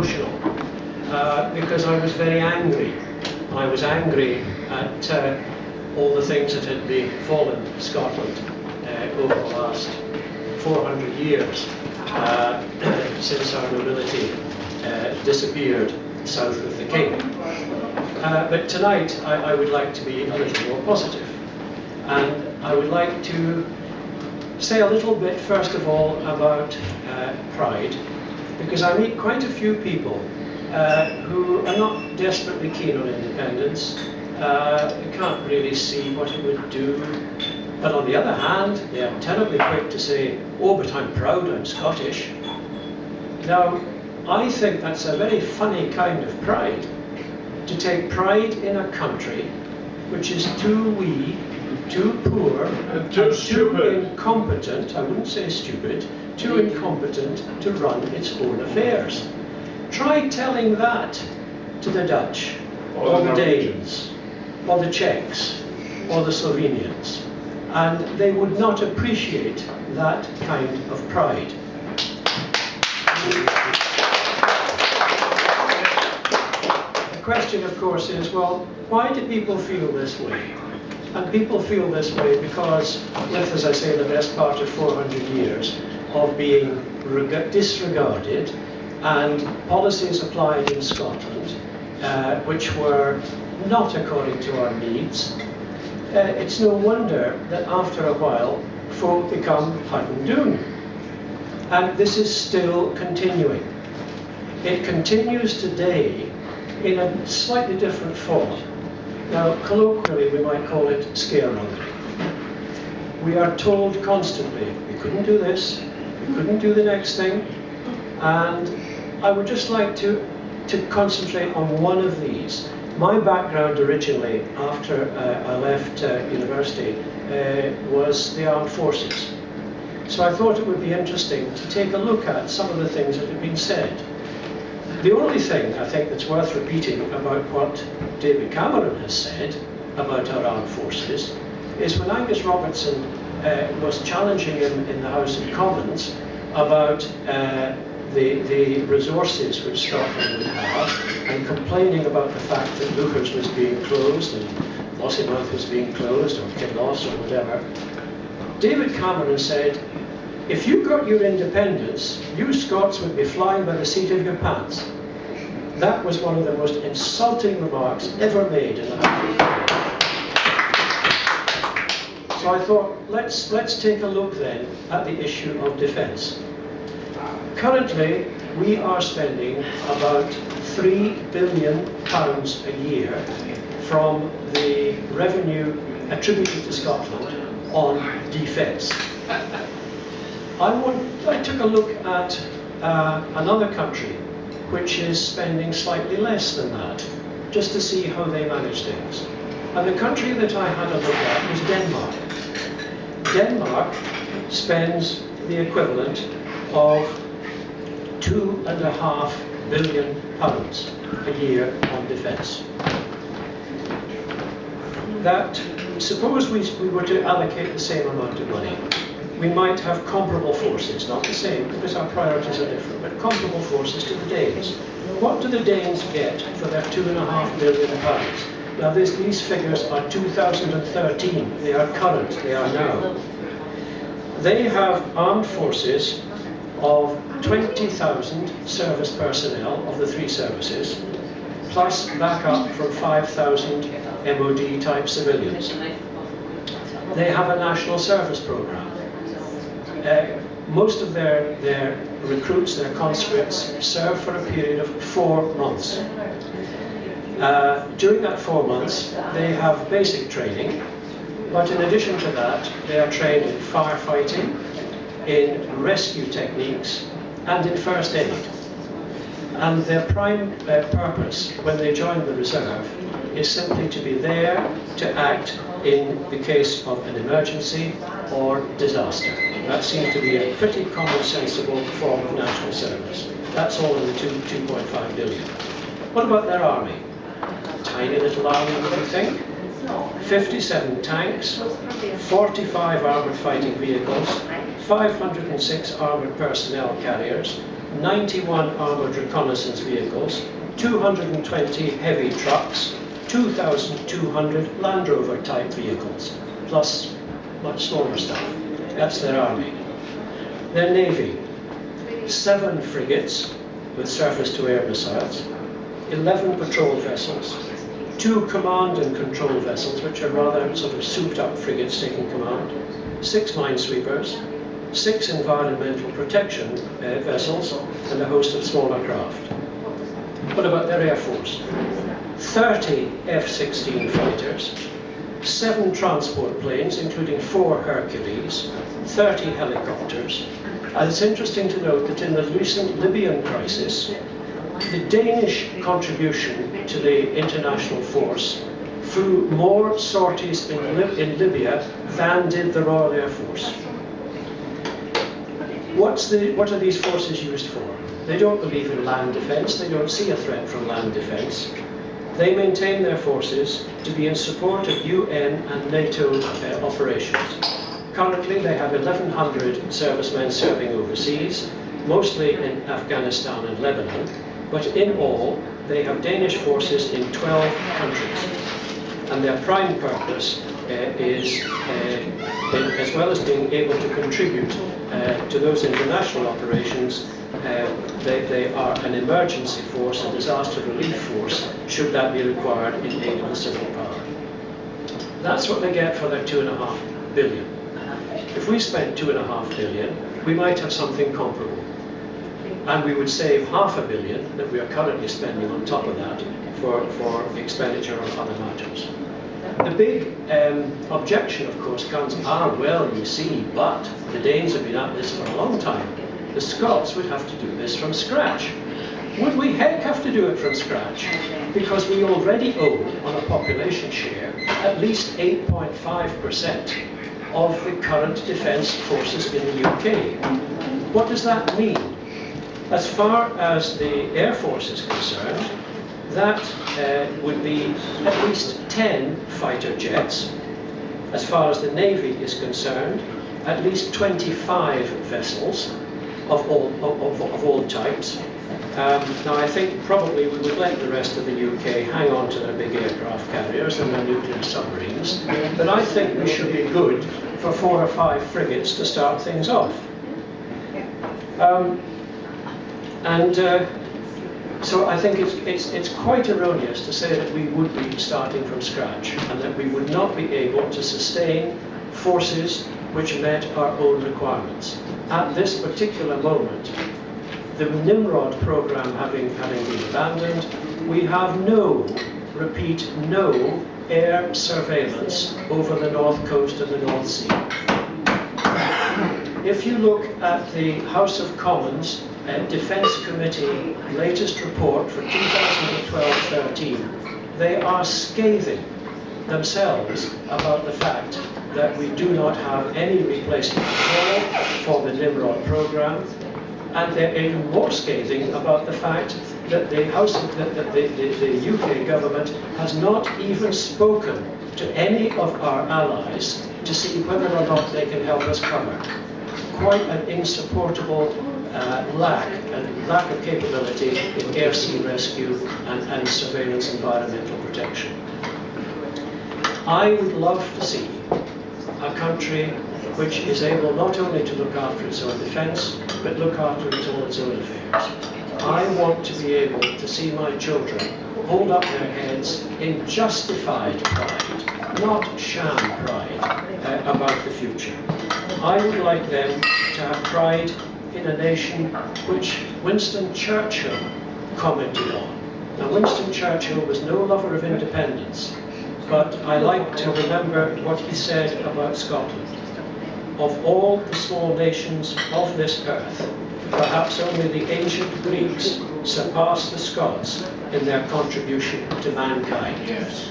emotional because I was very angry. I was angry at all the things that had befallen Scotland over the last 400 years since our nobility disappeared south of the King. But tonight I would like to be a little more positive, and I would like to say a little bit first of all about pride, because I meet quite a few people who are not desperately keen on independence. You can't really see what it would do, but on the other hand they are terribly quick to say, oh, but I'm proud I'm Scottish. Now I think that's a very funny kind of pride, to take pride in a country which is too wee, too poor, and too incompetent, I wouldn't say stupid, too incompetent to run its own affairs. Try telling that to the Dutch, or the Danes, or the Czechs, or the Slovenians, and they would not appreciate that kind of pride. The question, of course, is, well, why do people feel this way? And people feel this way because, with, as I say, the best part of 400 years of being disregarded, and policies applied in Scotland which were not according to our needs, it's no wonder that after a while folk become Haddington. And this is still continuing. It continues today in a slightly different form. Now, colloquially, we might call it scaremongering. We are told constantly, we couldn't do this, we couldn't do the next thing, and I would just like to concentrate on one of these. My background originally, after I left university, was the armed forces. So I thought it would be interesting to take a look at some of the things that have been said. The only thing I think that's worth repeating about what David Cameron has said about our armed forces is when Angus Robertson was challenging him in the House of Commons about the resources which Scotland would have, and complaining about the fact that Luchers was being closed and Lossiemouth was being closed, or Kinloss or whatever. David Cameron said, if you got your independence, you Scots would be flying by the seat of your pants. That was one of the most insulting remarks ever made in the House. So I thought, let's take a look then at the issue of defence. Currently, we are spending about £3 billion a year from the revenue attributed to Scotland on defence. I took a look at another country which is spending slightly less than that, just to see how they manage things. And the country that I had a look at was Denmark. Denmark spends the equivalent of £2.5 billion a year on defence. That, suppose we were to allocate the same amount of money, we might have comparable forces, not the same because our priorities are different, but comparable forces to the Danes. What do the Danes get for their £2.5 billion? Now these figures are 2013, they are current, they are now. They have armed forces of 20,000 service personnel of the three services, plus backup from 5,000 MOD type civilians. They have a national service programme. Most of their recruits, their conscripts, serve for a period of 4 months. During that 4 months, they have basic training, but in addition to that, they are trained in firefighting, in rescue techniques, and in first aid. And their prime purpose when they join the reserve is simply to be there to act in the case of an emergency or disaster. That seems to be a pretty common-sensible form of national service. That's all in the 2.5 billion. What about their army? Tiny little army, would you think? 57 tanks, 45 armoured fighting vehicles, 506 armoured personnel carriers, 91 armoured reconnaissance vehicles, 220 heavy trucks, 2,200 Land Rover type vehicles, plus much smaller stuff. That's their army. Their navy, 7 frigates with surface-to-air missiles, 11 patrol vessels, 2 command and control vessels, which are rather sort of souped-up frigates taking command, 6 minesweepers, 6 environmental protection vessels, and a host of smaller craft. What about their Air Force? 30 F-16 fighters, 7 transport planes, including 4 Hercules, 30 helicopters. And it's interesting to note that in the recent Libyan crisis, the Danish contribution to the international force flew more sorties in Libya than did the Royal Air Force. What are these forces used for? They don't believe in land defence, they don't see a threat from land defence. They maintain their forces to be in support of UN and NATO operations. Currently they have 1,100 servicemen serving overseas, mostly in Afghanistan and Lebanon, but in all they have Danish forces in 12 countries. And their prime purpose is, as well as being able to contribute to those international operations, they are an emergency force, a disaster relief force, should that be required in aid of the civil power. That's what they get for their $2.5 billion. If we spent $2.5 billion, we might have something comparable. And we would save $500 million that we are currently spending on top of that for expenditure on other matters. The big objection, of course, comes, well, you see, but the Danes have been at this for a long time. The Scots would have to do this from scratch. Would we heck have to do it from scratch? Because we already own, on a population share, at least 8.5% of the current defence forces in the UK. What does that mean? As far as the Air Force is concerned, that would be at least 10 fighter jets. As far as the Navy is concerned, at least 25 vessels of all types. Now I think probably we would let the rest of the UK hang on to their big aircraft carriers and their nuclear submarines, but I think we should be good for 4 or 5 frigates to start things off. So I think it's quite erroneous to say that we would be starting from scratch and that we would not be able to sustain forces which met our own requirements. At this particular moment, the Nimrod program having been abandoned, we have no air surveillance over the north coast of the North Sea. If you look at the House of Commons Defence Committee latest report for 2012-13, they are scathing themselves about the fact that we do not have any replacement at all for the Nimrod program, and they're even more scathing about the fact that the UK government has not even spoken to any of our allies to see whether or not they can help us cover. Quite an insupportable lack of capability in air-sea rescue and surveillance environmental protection. I would love to see a country which is able not only to look after its own defence, but look after all its own affairs. I want to be able to see my children hold up their heads in justified pride, not sham pride, about the future. I would like them to have pride in a nation which Winston Churchill commented on. Now, Winston Churchill was no lover of independence, but I like to remember what he said about Scotland. Of all the small nations of this earth, perhaps only the ancient Greeks surpassed the Scots in their contribution to mankind. Yes.